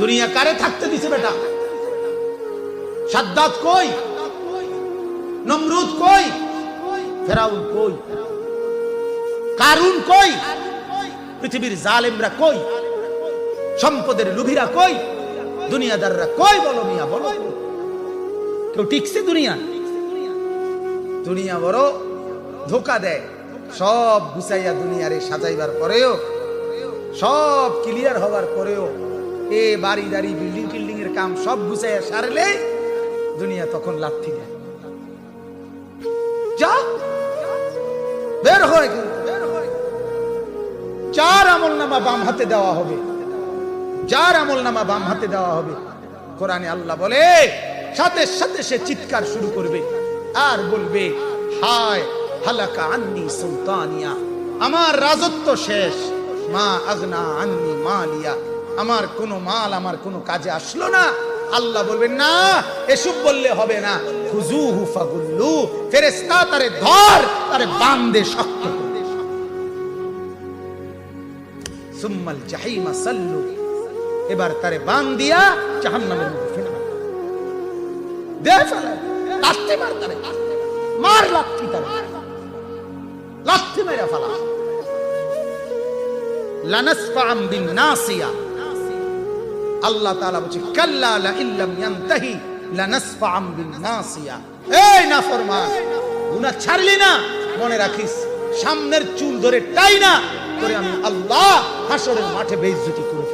দুনিয়া কারে থাকতে দিছে বেটা? সাদ্দাত কই? নমরুদ কই? ফেরাউন কই? কারুন কই? পৃথিবীর জালেমরা কই? সম্পদের লোভীরা কই? দুনিয়াদাররা কই? বলো মিয়া, বলো। কেউ টিকছে দুনিয়া? দুনিয়া বড় ধোকা দেয়। সব গুছাইয়া দুনিয়ারে সাজাইবার পরেও, সব ক্লিয়ার হবার পরেও, এ বাড়ি দাড়ি বিল্ডিং টিল্ডিং এর কাম সব গুছাইয়া সারলে দুনিয়া তখন লাথি দেয়। যা বের হয়, যার আমল নামা বাম হাতে দেওয়া হবে, যার আমল নামা বাম হাতে দেওয়া হবে। কোরআনে আল্লাহ বলে, সাথে সাথে সে চিৎকার শুরু করবে আর বলবে, হায় হালাকা আন্নি সুলতানিয়া, আমার রাজত্ব শেষ। মা আগনা আন্নি মালিয়া, আমার কোনো মাল আমার কোনো কাজে আসলো না। আল্লাহ বলবেন, না, এসব বললে হবে না। খুজুহু ফাগুল্লু, ফেরেশতা তারে ধর, তারে বাঁধে শক্ত করে। সুম্মাল জাহিমা সাল্লু, এবার তারে বাঁধ দিয়া জাহান্নামের মধ্যে ফেলে দে, ফেলে লাথি মার, তারে মার লাথি, তারে লাথি মেরে ফেলা। লানাসফাআম বিন-নাসিয়া, আল্লাহ তাআলা বলেন, কাল্লা লা ইল্লাম ইয়ানতাহি লানাসফাআম বিন-নাসিয়া। এই নাফরমান, গুনাহ ছাড়লি না, মনে রাখিস সামনের চুল ধরে টাই না করে আমি আল্লাহ হাসরের মাঠে বেইজ্জতি করব।